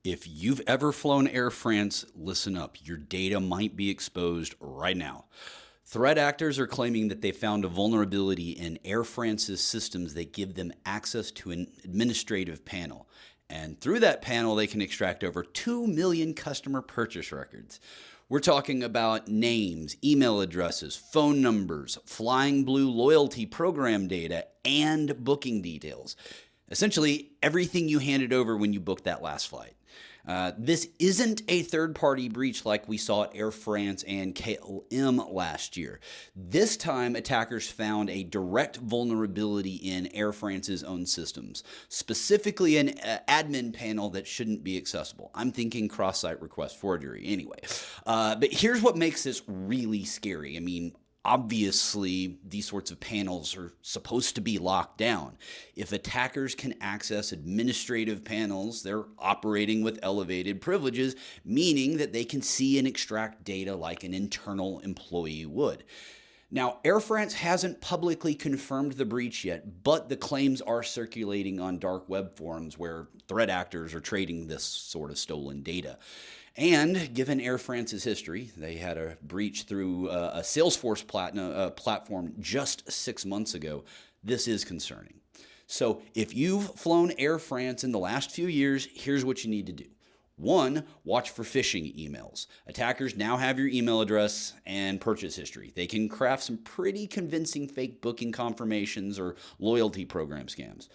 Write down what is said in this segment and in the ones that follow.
If you've ever flown Air France, listen up. Your data might be exposed right now. Threat actors are claiming that they found a vulnerability in Air France's systems that give them access to an administrative panel. And through that panel, they can extract over 2 million customer purchase records. We're talking about names, email addresses, phone numbers, Flying Blue loyalty program data, and booking details. Essentially, everything you handed over when you booked that last flight. This isn't a third-party breach like we saw at Air France and KLM last year. This time, attackers found a direct vulnerability in Air France's own systems, specifically an admin panel that shouldn't be accessible. I'm thinking cross-site request forgery anyway. But here's what makes this really scary. I mean, obviously, these sorts of panels are supposed to be locked down. If attackers can access administrative panels, they're operating with elevated privileges, meaning that they can see and extract data like an internal employee would. Now, Air France hasn't publicly confirmed the breach yet, but the claims are circulating on dark web forums where threat actors are trading this sort of stolen data. And given Air France's history, they had a breach through a Salesforce platform just 6 months ago. This is concerning. So if you've flown Air France in the last few years, here's what you need to do. 1, watch for phishing emails. Attackers now have your email address and purchase history. They can craft some pretty convincing fake booking confirmations or loyalty program scams.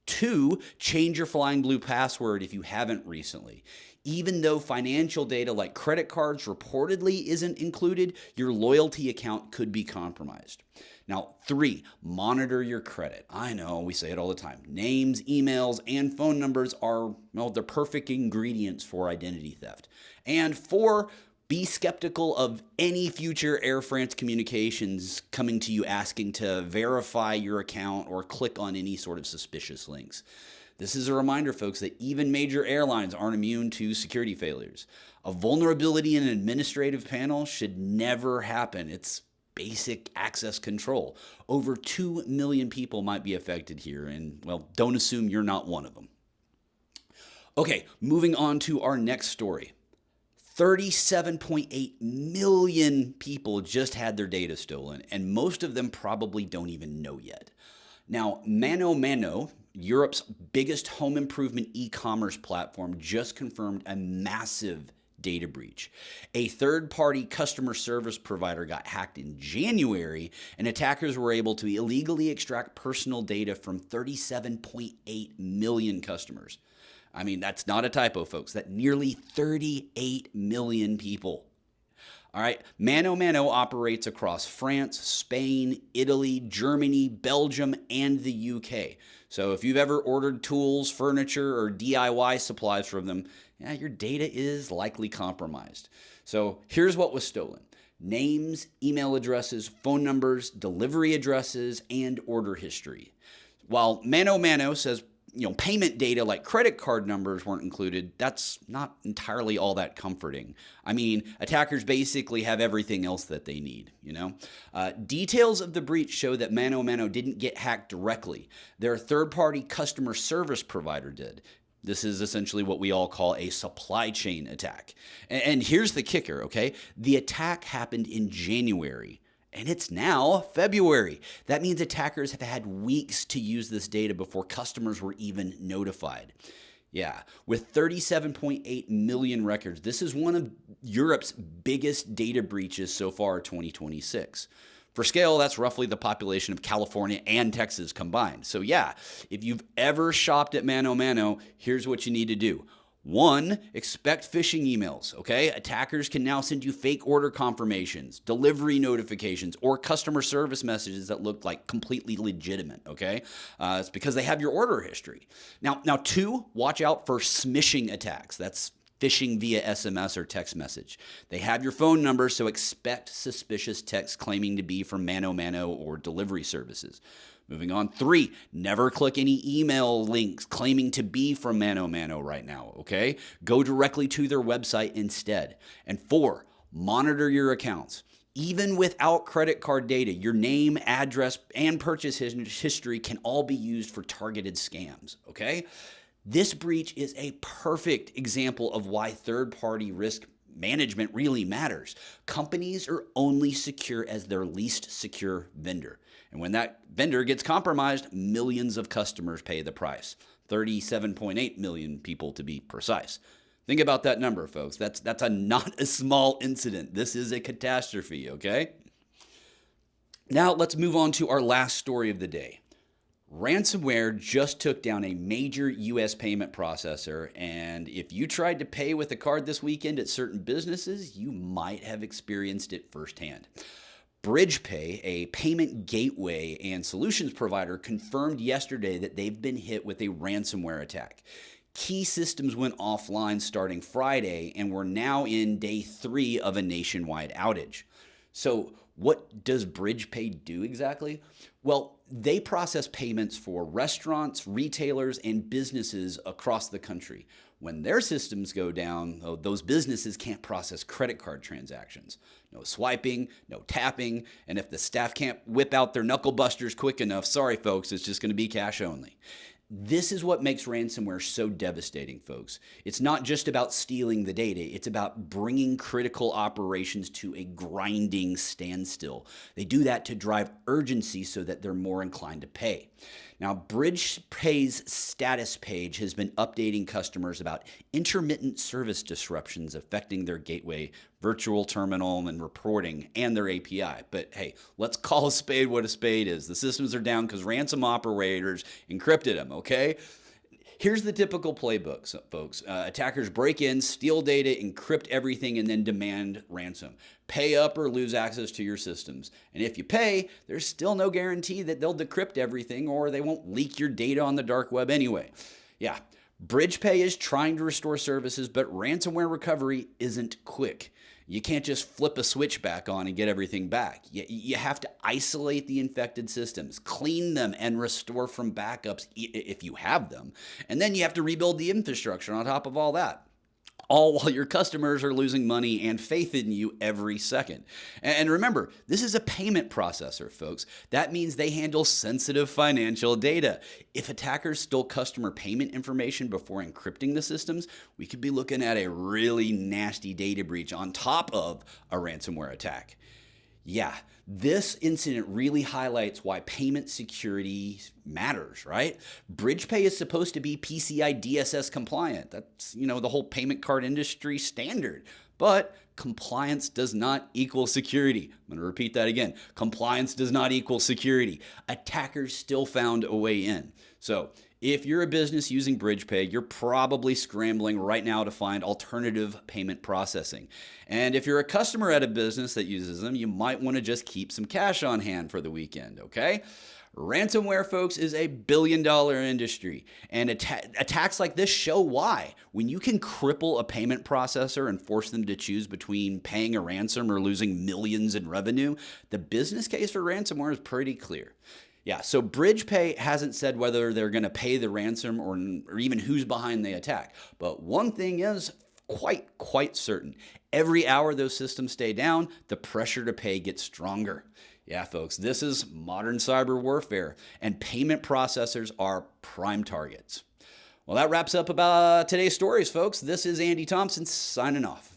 2, change your Flying Blue password if you haven't recently. Even though financial data like credit cards reportedly isn't included, your loyalty account could be compromised. Now, 3, monitor your credit. I know, we say it all the time. Names, emails, and phone numbers are, well, they're perfect ingredients for identity theft. And 4, be skeptical of any future Air France communications coming to you asking to verify your account or click on any sort of suspicious links. This is a reminder, folks, that even major airlines aren't immune to security failures. A vulnerability in an administrative panel should never happen. It's basic access control. Over 2 million people might be affected here, and, well, don't assume you're not one of them. Okay, moving on to our next story. 37.8 million people just had their data stolen, and most of them probably don't even know yet. Now, ManoMano, Europe's biggest home improvement e-commerce platform, just confirmed a massive data breach. A third-party customer service provider got hacked in January, and attackers were able to illegally extract personal data from 37.8 million customers. I mean, that's not a typo, folks. That's nearly 38 million people. All right, ManoMano operates across France, Spain, Italy, Germany, Belgium, and the UK. So if you've ever ordered tools, furniture, or DIY supplies from them, yeah, your data is likely compromised. So here's what was stolen: names, email addresses, phone numbers, delivery addresses, and order history. While ManoMano says payment data like credit card numbers weren't included, that's not entirely all that comforting. I mean, attackers basically have everything else that they need, Details of the breach show that ManoMano didn't get hacked directly. Their third-party customer service provider did. This is essentially what we all call a supply chain attack. And here's the kicker, okay? The attack happened in January. And it's now February. That means attackers have had weeks to use this data before customers were even notified. Yeah, with 37.8 million records, this is one of Europe's biggest data breaches so far 2026. For scale, that's roughly the population of California and Texas combined. So yeah, if you've ever shopped at ManoMano, here's what you need to do. 1, expect phishing emails, okay? Attackers can now send you fake order confirmations, delivery notifications, or customer service messages that look like completely legitimate, okay? It's because they have your order history. Now 2, watch out for smishing attacks. That's phishing via SMS or text message. They have your phone number, so expect suspicious texts claiming to be from ManoMano or delivery services. Moving on, 3, never click any email links claiming to be from ManoMano right now, okay? Go directly to their website instead. And 4, monitor your accounts. Even without credit card data, your name, address, and purchase history can all be used for targeted scams, okay? This breach is a perfect example of why third-party risk management really matters. Companies are only secure as their least secure vendor. And when that vendor gets compromised, millions of customers pay the price. 37.8 million people to be precise. Think about that number, folks. That's not a small incident. This is a catastrophe, okay? Now let's move on to our last story of the day. Ransomware just took down a major US payment processor, and if you tried to pay with a card this weekend at certain businesses, you might have experienced it firsthand. BridgePay, a payment gateway and solutions provider, confirmed yesterday that they've been hit with a ransomware attack. Key systems went offline starting Friday, and we're now in day 3 of a nationwide outage. So what does BridgePay do exactly? Well, they process payments for restaurants, retailers, and businesses across the country. When their systems go down, those businesses can't process credit card transactions. No swiping, no tapping, and if the staff can't whip out their knuckle busters quick enough, sorry folks, it's just going to be cash only. This is what makes ransomware so devastating, folks. It's not just about stealing the data. It's about bringing critical operations to a grinding standstill. They do that to drive urgency so that they're more inclined to pay. Now, BridgePay's status page has been updating customers about intermittent service disruptions affecting their gateway, virtual terminal, and reporting, and their API. But hey, let's call a spade what a spade is. The systems are down because ransom operators encrypted them, okay? Here's the typical playbook, folks. Attackers break in, steal data, encrypt everything, and then demand ransom. Pay up or lose access to your systems. And if you pay, there's still no guarantee that they'll decrypt everything or they won't leak your data on the dark web anyway. Yeah, BridgePay is trying to restore services, but ransomware recovery isn't quick. You can't just flip a switch back on and get everything back. You have to isolate the infected systems, clean them, and restore from backups if you have them. And then you have to rebuild the infrastructure on top of all that. All while your customers are losing money and faith in you every second. And remember, this is a payment processor, folks. That means they handle sensitive financial data. If attackers stole customer payment information before encrypting the systems, we could be looking at a really nasty data breach on top of a ransomware attack. Yeah, this incident really highlights why payment security matters, right? BridgePay is supposed to be PCI DSS compliant. That's, the whole payment card industry standard. But compliance does not equal security. I'm going to repeat that again. Compliance does not equal security. Attackers still found a way in. So if you're a business using BridgePay, you're probably scrambling right now to find alternative payment processing. And if you're a customer at a business that uses them, you might want to just keep some cash on hand for the weekend, okay? Ransomware, folks, is a billion-dollar industry, and attacks like this show why. When you can cripple a payment processor and force them to choose between paying a ransom or losing millions in revenue, the business case for ransomware is pretty clear. Yeah, so BridgePay hasn't said whether they're going to pay the ransom or even who's behind the attack. But one thing is quite certain. Every hour those systems stay down, the pressure to pay gets stronger. Yeah, folks, this is modern cyber warfare, and payment processors are prime targets. Well, that wraps up about today's stories, folks. This is Andy Thompson signing off.